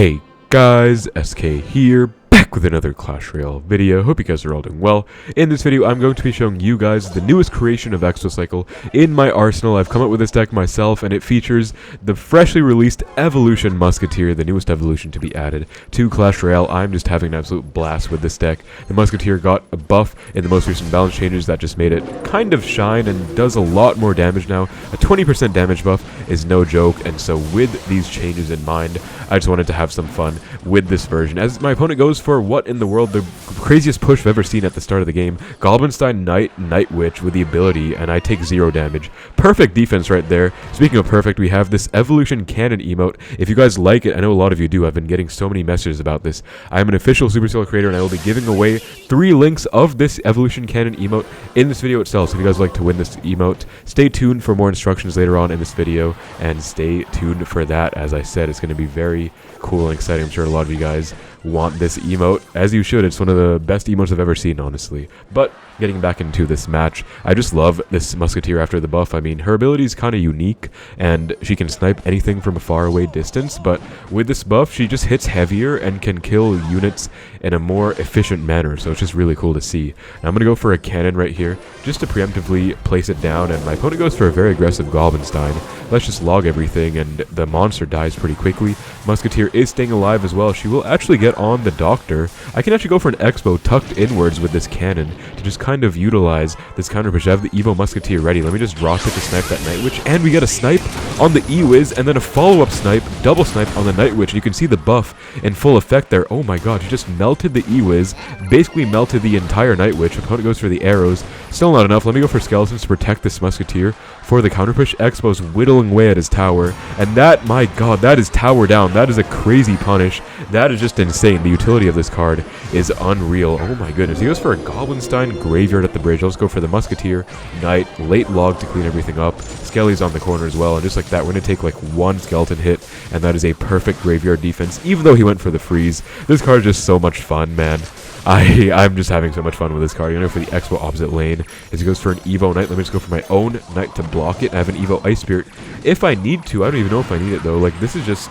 Hey guys, SK here, back with another Clash Royale video. Hope you guys are all doing well. In this video, I'm going to be showing you guys the newest creation of Xbow Cycle in my arsenal. I've come up with this deck myself, and it features the freshly released Evolution Musketeer, the newest evolution to be added to Clash Royale. I'm just having an absolute blast with this deck. The Musketeer got a buff in the most recent balance changes that just made it kind of shine and does a lot more damage now. A 20% damage buff is no joke, and so with these changes in mind, I just wanted to have some fun with this version. As my opponent goes for what in the world, the craziest push I've ever seen at the start of the game. Goblinstein Night Witch with the ability, and I take 0 damage. Perfect defense right there. Speaking of perfect, we have this Evolution Cannon emote. If you guys like it, I know a lot of you do. I've been getting so many messages about this. I'm an official Super Skele creator, and I will be giving away 3 links of this Evolution Cannon emote in this video itself. So if you guys like to win this emote, stay tuned for more instructions later on in this video, and stay tuned for that. As I said, it's going to be very cool and exciting. I'm sure a lot of you guys want this emote, as you should. It's one of the best emotes I've ever seen, honestly. But getting back into this match, I just love this Musketeer after the buff. I mean, her ability is kind of unique, and she can snipe anything from a far away distance, but with this buff, she just hits heavier and can kill units in a more efficient manner, so it's just really cool to see. Now, I'm going to go for a cannon right here, just to preemptively place it down, and my opponent goes for a very aggressive Goblinstein. Let's just log everything, and the monster dies pretty quickly. Musketeer is staying alive as well. She will actually get on the Doctor. I can actually go for an Xbow tucked inwards with this cannon to just kind of utilize this counter push. I have the Evo Musketeer ready. Let me just rocket to snipe that Night Witch, and we get a snipe on the E-Wiz, and then a follow-up snipe, double snipe on the Night Witch. You can see the buff in full effect there. Oh my god, she just melted the E-Wiz, basically melted the entire Night Witch. Opponent goes for the arrows. Still not enough. Let me go for Skeletons to protect this Musketeer for the counter push. Xbow's whittling away at his tower, and that, my god, that is tower down. That is a crazy punish. That is just insane. The utility of this card is unreal. Oh my goodness. He goes for a Goblinstein Graveyard at the bridge. Let's go for the Musketeer Knight, late log to clean everything up. Skele's on the corner as well, and just like that, we're going to take like 1 skeleton hit, and that is a perfect graveyard defense, even though he went for the freeze. This card is just so much fun, man. I'm just having so much fun with this card. You know, for the Xbow opposite lane, as he goes for an Evo Knight. Let me just go for my own Knight to block it. I have an Evo Ice Spirit if I need to. I don't even know if I need it, though. Like, this is just...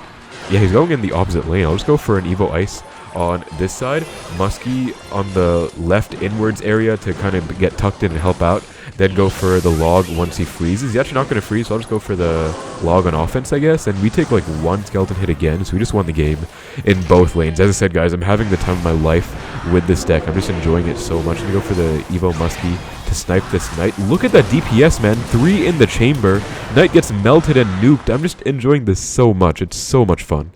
yeah, he's going in the opposite lane. I'll just go for an Evo Ice on this side. Muskie on the left inwards area to kind of get tucked in and help out. Then go for the log once he freezes. He's actually not going to freeze, so I'll just go for the log on offense, I guess. And we take like 1 skeleton hit again, so we just won the game in both lanes. As I said, guys, I'm having the time of my life with this deck. I'm just enjoying it so much. I'm going to go for the Evo Muskie to snipe this Knight. Look at that DPS, man. 3 in the chamber. Knight gets melted and nuked. I'm just enjoying this so much. It's so much fun.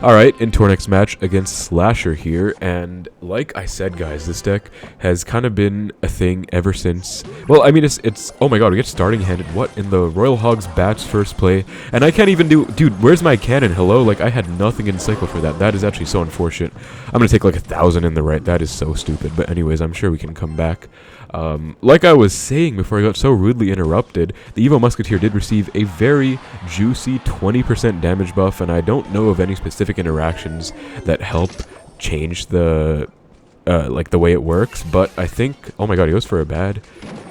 Alright, into our next match against Slasher here, and like I said, guys, this deck has kind of been a thing ever since... well, I mean, it's oh my god, we get starting handed, what, in the Royal Hogs Bats first play, and I can't even do... dude, where's my cannon? Hello? Like, I had nothing in cycle for that. That is actually so unfortunate. I'm gonna take like 1,000 in the right. That is so stupid, but anyways, I'm sure we can come back. Like I was saying before I got so rudely interrupted, the Evo Musketeer did receive a very juicy 20% damage buff, and I don't know of any specific interactions that help change the like the way it works, but I think... oh my god, he goes for a bad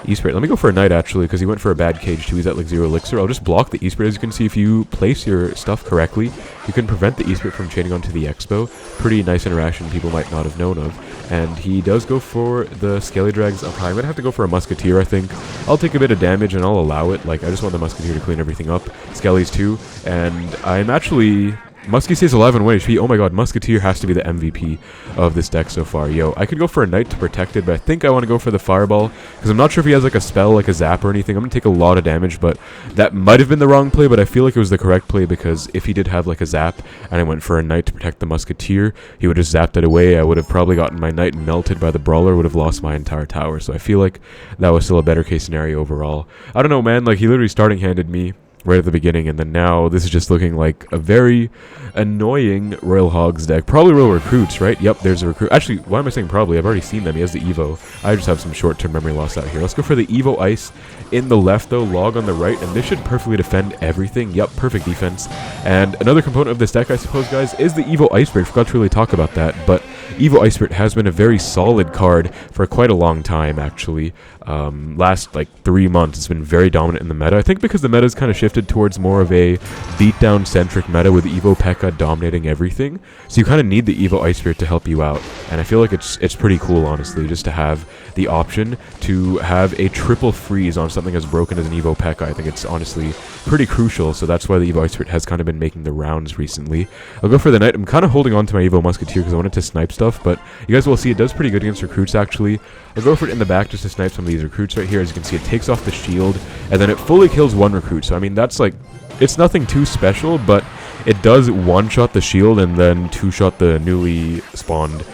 E-Spirit. Let me go for a Knight, actually, because he went for a bad cage too. He's at like 0 elixir. I'll just block the E-Spirit. As you can see, if you place your stuff correctly, you can prevent the E-Spirit from chaining onto the Xbow. Pretty nice interaction people might not have known of. And he does go for the Skele drags up high. I'm going to have to go for a Musketeer, I think. I'll take a bit of damage and I'll allow it. Like, I just want the Musketeer to clean everything up. Skele's too. And I'm actually... Muskie stays alive on 1 HP. Oh my god, Musketeer has to be the MVP of this deck so far. Yo, I could go for a Knight to protect it, but I think I want to go for the Fireball, because I'm not sure if he has like a spell, like a zap or anything. I'm going to take a lot of damage, but that might have been the wrong play, but I feel like it was the correct play, because if he did have like a zap, and I went for a Knight to protect the Musketeer, he would have zapped it away. I would have probably gotten my Knight melted by the Brawler, would have lost my entire tower, so I feel like that was still a better case scenario overall. I don't know, man, like he literally starting handed me right at the beginning, and then now this is just looking like a very annoying Royal Hogs deck. Probably Royal Recruits, right? Yep, there's a Recruit. Actually, why am I saying probably? I've already seen them. He has the Evo. I just have some short-term memory loss out here. Let's go for the Evo Ice in the left, though. Log on the right, and this should perfectly defend everything. Yep, perfect defense. And another component of this deck, I suppose, guys, is the Evo Ice Spirit. Forgot to really talk about that, but Evo Ice Spirit has been a very solid card for quite a long time, actually. last like 3 months. It's been very dominant in the meta. I think because the meta's kind of shifted towards more of a beatdown centric meta with Evo P.E.K.K.A dominating everything. So you kind of need the Evo Ice Spirit to help you out. And I feel like it's pretty cool, honestly, just to have the option to have a triple freeze on something as broken as an Evo P.E.K.K.A. I think it's honestly pretty crucial. So that's why the Evo Ice Spirit has kind of been making the rounds recently. I'll go for the Knight. I'm kind of holding on to my Evo Musketeer because I wanted to snipe stuff, but you guys will see it does pretty good against recruits, actually. I'll go for it in the back just to snipe some of these recruits right here. As you can see, it takes off the shield, and then it fully kills one recruit. So, I mean, that's like, it's nothing too special, but it does one-shot the shield and then two-shot the newly spawned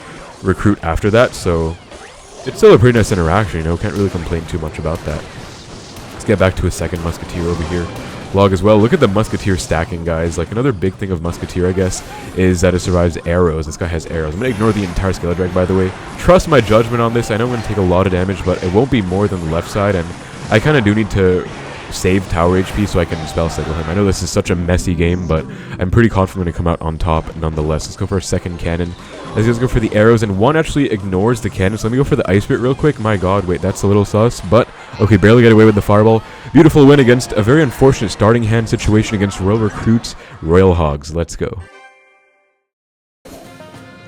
recruit after that. So, it's still a pretty nice interaction, you know, can't really complain too much about that. Let's get back to a second Musketeer over here. Log as well. Look at the Musketeer stacking, guys. Like, another big thing of Musketeer, I guess, is that it survives arrows. This guy has arrows. I'm going to ignore the entire Skele drag, by the way. Trust my judgment on this. I know I'm going to take a lot of damage, but it won't be more than the left side, and I kind of do need to save tower HP so I can spell cycle him. I know this is such a messy game, but I'm pretty confident to come out on top nonetheless. Let's go for a second cannon. Let's just go for the arrows, and one actually ignores the cannon, so let me go for the Ice Spirit real quick. My god, wait, that's a little sus, but okay, barely get away with the fireball. Beautiful win against a very unfortunate starting hand situation against Royal Recruits, Royal Hogs. Let's go.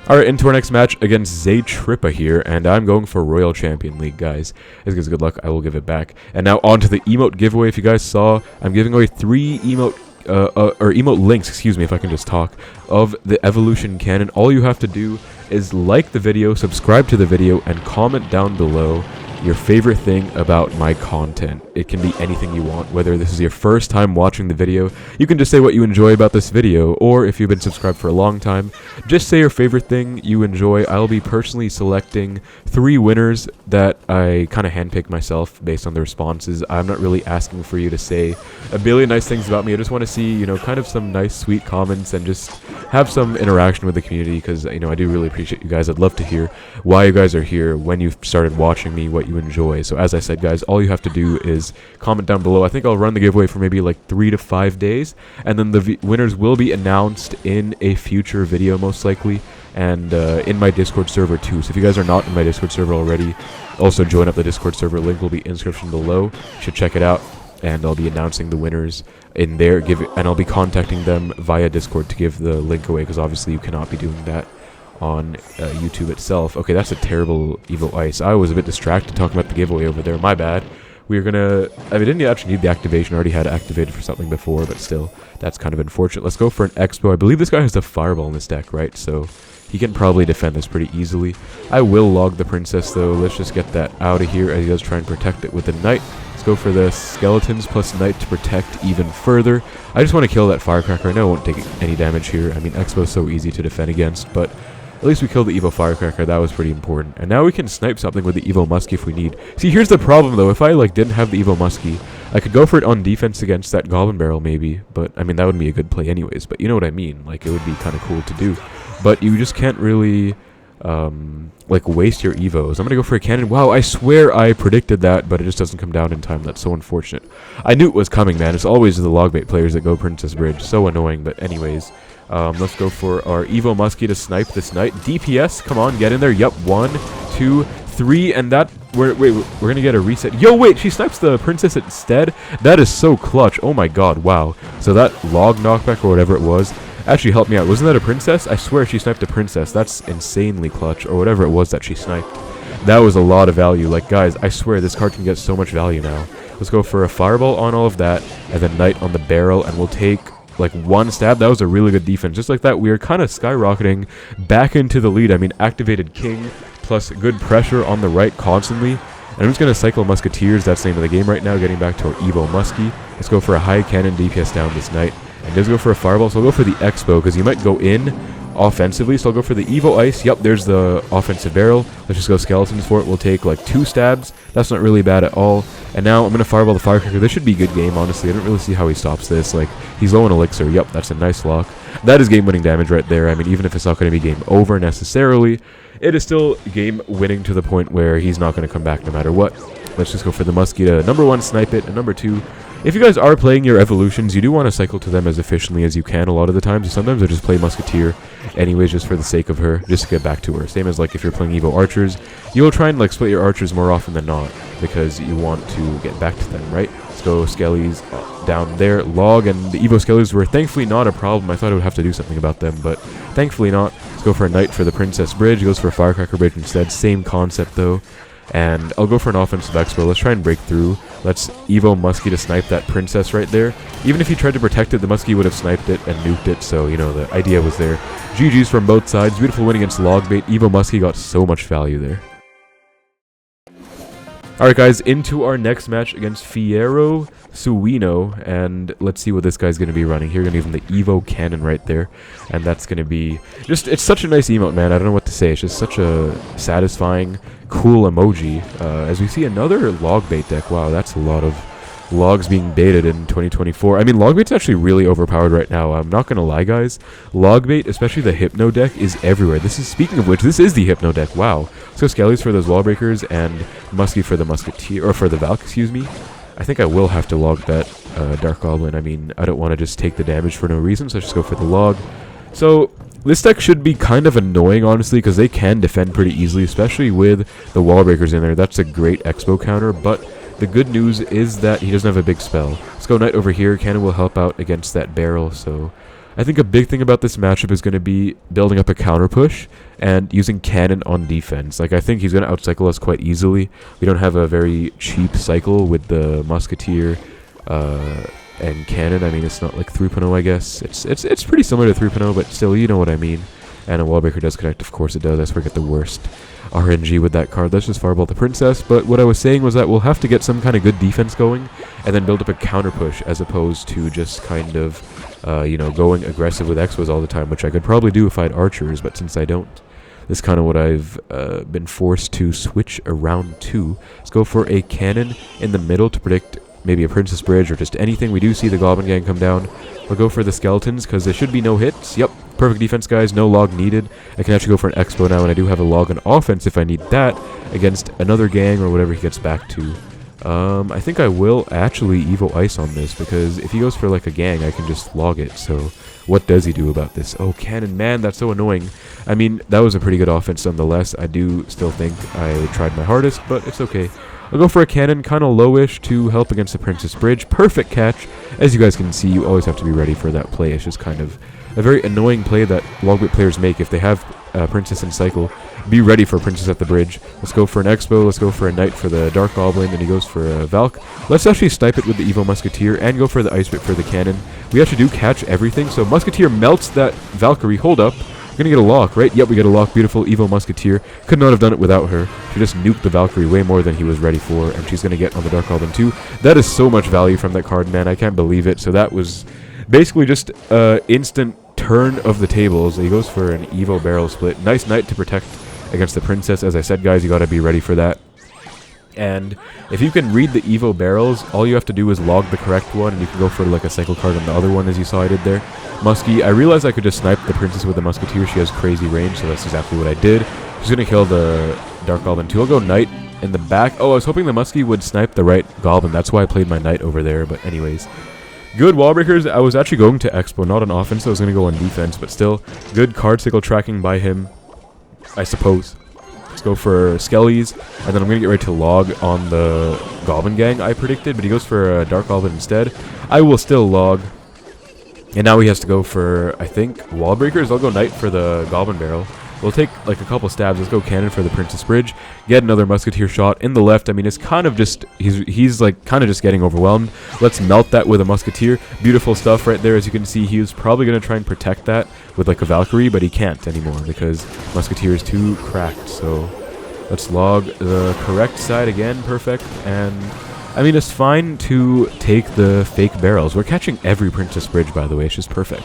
Alright, into our next match against Zaytrippa here, and I'm going for Royal Champion League, guys. As guys, good luck, I will give it back. And now on to the emote giveaway. If you guys saw, I'm giving away 3 emote emote links, excuse me, if I can just talk, of the Evolution Cannon. All you have to do is like the video, subscribe to the video, and comment down below your favorite thing about my content. It can be anything you want, whether this is your first time watching the video, you can just say what you enjoy about this video, or if you've been subscribed for a long time, just say your favorite thing you enjoy. I'll be personally selecting 3 winners that I kind of handpick myself based on the responses. I'm not really asking for you to say a billion nice things about me. I just want to see, you know, kind of some nice sweet comments and just have some interaction with the community, because, you know, I do really appreciate you guys. I'd love to hear why you guys are here, when you've started watching me, what you enjoy. So as I said, guys, all you have to do is comment down below. I think I'll run the giveaway for maybe like 3 to 5 days, and then the winners will be announced in a future video, most likely, and in my Discord server too. So if you guys are not in my Discord server already, also join up the Discord server. Link will be in the description below. You should check it out, and I'll be announcing the winners in there, and I'll be contacting them via Discord to give the link away, because obviously you cannot be doing that on YouTube itself. Okay, that's a terrible Evo Ice. I was a bit distracted talking about the giveaway over there. My bad. We're gonna... I didn't actually need the activation. I already had it activated for something before, but still, that's kind of unfortunate. Let's go for an Xbow. I believe this guy has the Fireball in this deck, right? So he can probably defend this pretty easily. I will log the Princess, though. Let's just get that out of here as he does try and protect it with the Knight. Let's go for the Skeletons plus Knight to protect even further. I just want to kill that Firecracker. I know I won't take any damage here. I mean, Xbow's so easy to defend against, but at least we killed the Evo Firecracker. That was pretty important. And now we can snipe something with the Evo Muskie if we need. See, here's the problem, though. If I, like, didn't have the Evo Muskie, I could go for it on defense against that Goblin Barrel, maybe. But, I mean, that would be a good play anyways. But you know what I mean. Like, it would be kind of cool to do. But you just can't really, like, waste your Evos. I'm going to go for a cannon. Wow, I swear I predicted that, but it just doesn't come down in time. That's so unfortunate. I knew it was coming, man. It's always the Logbait players that go Princess Bridge. So annoying, but anyways. Let's go for our Evo Muskie to snipe this Knight. DPS, come on, get in there. Yep, 1, 2, 3, and that... Wait, we're gonna get a reset. Yo, wait, she snipes the Princess instead? That is so clutch. Oh my god, wow. So that log knockback or whatever it was actually helped me out. Wasn't that a Princess? I swear she sniped a Princess. That's insanely clutch, or whatever it was that she sniped. That was a lot of value. Like, guys, I swear this card can get so much value now. Let's go for a Fireball on all of that, and then Knight on the barrel, and we'll take... like 1 stab. That was a really good defense. Just like that, we are kind of skyrocketing back into the lead. I mean, activated King plus good pressure on the right constantly. And I'm just going to cycle Musketeers. That's the name of the game right now. Getting back to our Evo Muskie. Let's go for a high cannon DPS down this Knight. And does go for a Fireball. So I'll go for the Xbow because you might go in offensively. So I'll go for the Evo Ice. Yep, there's the offensive barrel. Let's just go Skeletons for it. We'll take like 2 stabs. That's not really bad at all. And now I'm going to Fireball the Firecracker. This should be a good game, honestly. I don't really see how he stops this. Like, he's low on Elixir. Yep, that's a nice lock. That is game-winning damage right there. I mean, even if it's not going to be game over necessarily, it is still game-winning to the point where he's not going to come back no matter what. Let's just go for the Muskie to number 1, snipe it, and number 2, if you guys are playing your evolutions, you do want to cycle to them as efficiently as you can a lot of the times. Sometimes I just play Musketeer anyways just for the sake of her, just to get back to her. Same as like if you're playing Evo Archers, you'll try and like split your Archers more often than not because you want to get back to them, right? Let's go Skeles down there, log, and the Evo Skeles were thankfully not a problem. I thought I would have to do something about them, but thankfully not. Let's go for a Knight for the Princess Bridge, goes for a Firecracker Bridge instead, same concept though. And I'll go for an offensive Xbow. Let's try and break through. Let's Evo Muskie to snipe that princess right there. Even if he tried to protect it, the Muskie would have sniped it and nuked it, so, you know, the idea was there. GG's from both sides. Beautiful win against Logbait. Evo Muskie got so much value there. Alright guys, into our next match against Fiero Suino, and let's see what this guy's going to be running. Here, going to give him the Evo Cannon right there, and that's going to be just, it's such a nice emote, man. I don't know what to say. It's just such a satisfying, cool emoji. As we see another Logbait deck. Wow, that's a lot of logs being baited in 2024. I mean, Logbait's actually really overpowered right now. I'm not gonna lie, guys. Logbait, especially the Hypno deck, is everywhere. This is, speaking of which, this is the Hypno deck. Wow. So Skeles for those wall breakers and Muskie for the Musketeer, or for the Valk, excuse me. I think I will have to log that Dark Goblin. I mean, I don't want to just take the damage for no reason, so I just go for the log. So this deck should be kind of annoying, honestly, because they can defend pretty easily, especially with the wall breakers in there. That's a great Xbow counter, but the good news is that he doesn't have a big spell. Let's go Knight over here. Cannon will help out against that barrel, so I think a big thing about this matchup is going to be building up a counter push and using Cannon on defense. Like, I think he's going to outcycle us quite easily. We don't have a very cheap cycle with the Musketeer and Cannon. I mean, it's not like 3.0, I guess. It's pretty similar to 3.0, but still, you know what I mean. And a wallbreaker does connect, of course it does. That's where I get the worst RNG with that card. Let's just fireball the princess. But what I was saying was that we'll have to get some kind of good defense going and then build up a counter push as opposed to just kind of, you know, going aggressive with Xbows all the time, which I could probably do if I had archers, but since I don't, this is kind of what I've been forced to switch around to. Let's go for a cannon in the middle to predict maybe a princess bridge or just anything. We do see the Goblin gang come down. We'll go for the skeletons because there should be no hits. Yep, perfect defense, guys. No log needed. I can actually go for an Xbow now, and I do have a log on offense if I need that against another gang or whatever he gets back to. I think I will actually Evo Ice on this because if he goes for like a gang, I can just log it. So what does he do about this? Oh, cannon, man, that's so annoying. I mean, that was a pretty good offense nonetheless. I do still think I tried my hardest, but it's okay. I'll go for a cannon, kind of lowish to help against the Princess Bridge. Perfect catch. As you guys can see, you always have to be ready for that play. It's just kind of a very annoying play that Logbait players make if they have Princess in cycle. Be ready for Princess at the bridge. Let's go for an Xbow. Let's go for a Knight for the Dark Goblin, and he goes for a Valk. Let's actually snipe it with the Evo Musketeer and go for the Ice Bit for the cannon. We actually do catch everything, so Musketeer melts that Valkyrie. Hold up. We're gonna get a lock, right? Yep, we get a lock. Beautiful. Evo Musketeer. Could not have done it without her. She just nuked the Valkyrie way more than he was ready for, and she's gonna get on the Dark Goblin too. That is so much value from that card, man. I can't believe it. So that was basically just instant turn of the tables. He goes for an Evo barrel split. Nice Knight to protect against the princess. As I said, guys, you gotta be ready for that. And if you can read the Evo barrels, all you have to do is log the correct one, and you can go for like a cycle card on the other one, as you saw I did there. Muskie, I realized I could just snipe the princess with the Musketeer. She has crazy range, so that's exactly what I did. She's gonna kill the Dark Goblin too. I'll go Knight in the back. Oh, I was hoping the Muskie would snipe the right Goblin. That's why I played my Knight over there, but anyways. Good wall breakers. I was actually going to Expo, not on offense, so I was going to go on defense, but still, good card cycle tracking by him, I suppose. Let's go for Skeles, and then I'm going to get ready to log on the Goblin gang I predicted, but he goes for a Dark Goblin instead. I will still log, and now he has to go for, I think, wall breakers. I'll go Knight for the Goblin barrel. We'll take like a couple stabs. Let's go cannon for the Princess Bridge. Get another Musketeer shot in the left. I mean, it's kind of just, he's like kind of just getting overwhelmed. Let's melt that with a Musketeer. Beautiful stuff right there. As you can see, he was probably going to try and protect that with like a Valkyrie, but he can't anymore because Musketeer is too cracked. So let's log the correct side again. Perfect. And I mean, it's fine to take the fake barrels. We're catching every Princess Bridge, by the way. It's just perfect.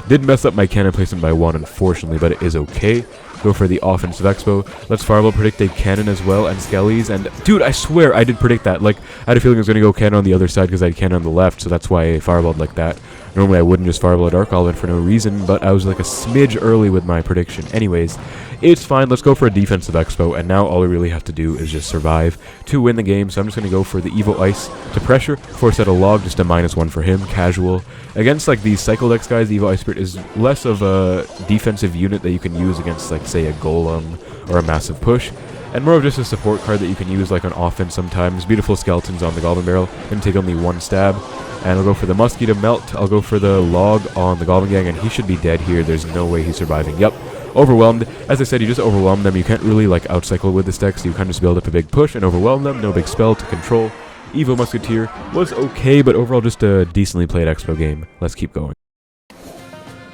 Did mess up my cannon placement by one, unfortunately, but it is okay. Go for the offensive Expo. Let's fireball predict a cannon as well, and Skeles. And dude, I swear I did predict that. Like, I had a feeling I was going to go cannon on the other side because I had cannon on the left, so that's why I fireballed like that. Normally I wouldn't just Fireball Dark Goblin for no reason, but I was like a smidge early with my prediction. Anyways, it's fine. Let's go for a defensive Expo, and now all we really have to do is just survive to win the game. So I'm just going to go for the Evo Ice to pressure, force out a log, just a -1 for him, casual. Against like these Cycle decks guys, the Evo Ice Spirit is less of a defensive unit that you can use against like say a Golem or a massive push, and more of just a support card that you can use like on offense sometimes. Beautiful skeletons on the Goblin Barrel, and take only 1 stab. And I'll go for the Muskie to melt, I'll go for the log on the Goblin Gang, and he should be dead here. There's no way he's surviving. Yep. Overwhelmed. As I said, you just overwhelm them. You can't really like outcycle with this deck, so you kind of just build up a big push and overwhelm them. No big spell to control. Evo Musketeer was okay, but overall just a decently played Expo game. Let's keep going.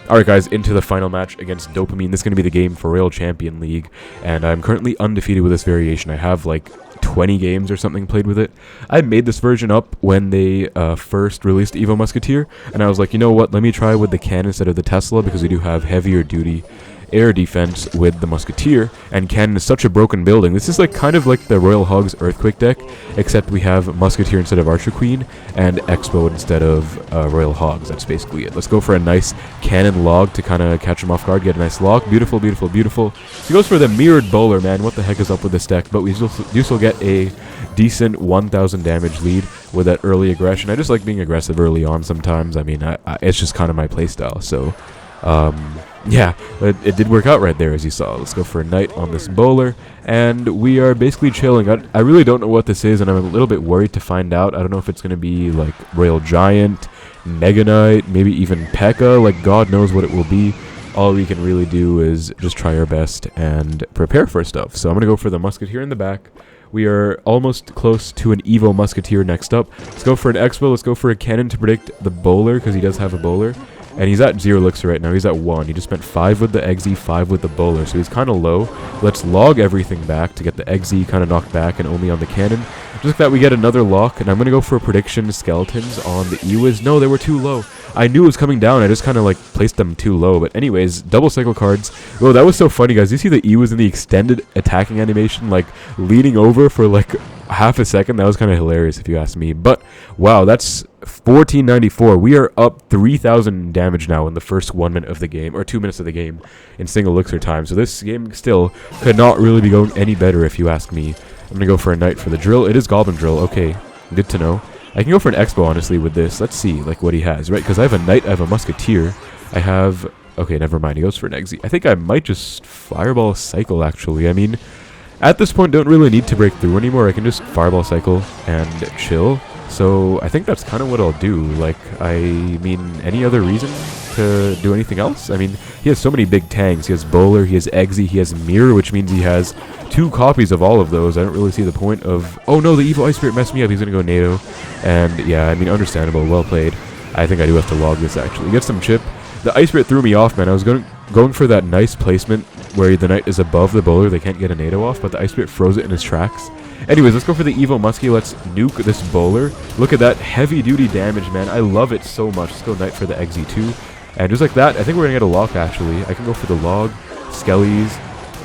Alright guys, into the final match against Dopamine. This is going to be the game for Royal Champion League, and I'm currently undefeated with this variation. I have like 20 games or something played with it. I made this version up when they first released Evo Musketeer, and I was like, you know what, let me try with the cannon instead of the Tesla, because we do have heavier duty air defense with the Musketeer, and cannon is such a broken building. This is like kind of like the Royal Hogs Earthquake deck, except we have Musketeer instead of Archer Queen, and Expo instead of Royal Hogs. That's basically it. Let's go for a nice cannon log to kind of catch him off guard, get a nice log. Beautiful, beautiful, beautiful. He goes for the mirrored bowler, man. What the heck is up with this deck? But we do still get a decent 1,000 damage lead with that early aggression. I just like being aggressive early on sometimes. I mean, it's just kind of my playstyle, so yeah, it did work out right there, as you saw. Let's go for a knight on this bowler, and we are basically chilling. I really don't know what this is, and I'm a little bit worried to find out. I don't know if it's going to be like Royal Giant, Mega Knight, maybe even P.E.K.K.A. Like, God knows what it will be. All we can really do is just try our best and prepare for stuff. So I'm going to go for the Musketeer in the back. We are almost close to an Evo Musketeer next up. Let's go for an Expo. Let's go for a cannon to predict the bowler, because he does have a bowler. And he's at 0 elixir right now. He's at 1. He just spent 5 with the Eggsy, 5 with the bowler, so he's kind of low. Let's log everything back to get the Eggsy kind of knocked back and only on the cannon. Just like that, we get another lock, and I'm going to go for prediction skeletons on the Ewiz. No, they were too low. I knew it was coming down. I just kind of like placed them too low. But anyways, double cycle cards. Oh, that was so funny, guys. You see the Ewiz in the extended attacking animation, like leaning over for like half a second. That was kind of hilarious if you ask me. But wow, that's 1494. We are up 3,000 damage now in the first 1 minute of the game, or 2 minutes of the game in single elixir time. So this game still could not really be going any better if you ask me. I'm going to go for a knight for the drill. It is Goblin drill. Okay, good to know. I can go for an Expo, honestly, with this. Let's see, like, what he has, right? Because I have a knight, I have a Musketeer. I have... Okay, never mind. He goes for an Eggsy. I think I might just Fireball Cycle, actually. I mean, at this point, don't really need to break through anymore. I can just Fireball Cycle and chill. So I think that's kind of what I'll do. Like, I mean, any other reason to do anything else? I mean, he has so many big tanks. He has Bowler, he has Eggsy, he has Mirror, which means he has 2 copies of all of those. I don't really see the point of... Oh no, the Evil Ice Spirit messed me up. He's going to go NATO. And yeah, I mean, understandable. Well played. I think I do have to log this, actually. Get some chip. The Ice Spirit threw me off, man. I was going for that nice placement where the knight is above the bowler. They can't get a NATO off, but the Ice Spirit froze it in his tracks. Anyways, let's go for the Evo Muskie. Let's nuke this bowler. Look at that heavy-duty damage, man. I love it so much. Let's go knight for the Eggsy, too. And just like that, I think we're going to get a lock, actually. I can go for the log, Skeles,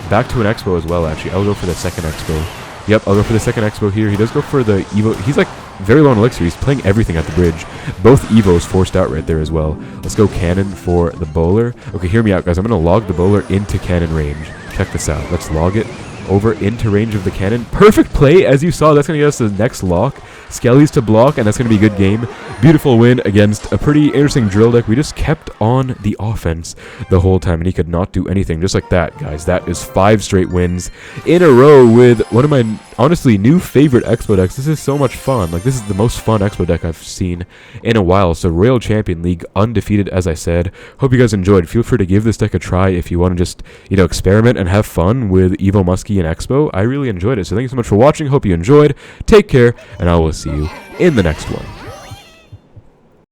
back to an Expo as well, actually. I'll go for the second Expo. Yep, I'll go for the second Expo here. He does go for the Evo. He's like very low on elixir. He's playing everything at the bridge. Both Evos forced out right there as well. Let's go cannon for the bowler. Okay, hear me out, guys. I'm going to log the bowler into cannon range. Check this out. Let's log it over into range of the cannon. Perfect play, as you saw. That's going to get us the next lock. Skeles to block, and that's going to be a good game. Beautiful win against a pretty interesting drill deck. We just kept on the offense the whole time, and he could not do anything. Just like that, guys. That is 5 straight wins in a row with one of my, honestly, new favorite Expo decks. This is so much fun. Like, this is the most fun Expo deck I've seen in a while. So, Royal Champion League, undefeated, as I said. Hope you guys enjoyed. Feel free to give this deck a try if you want to just, you know, experiment and have fun with Evo Muskie and Expo. I really enjoyed it. So, thank you so much for watching. Hope you enjoyed. Take care, and I will see you in the next one.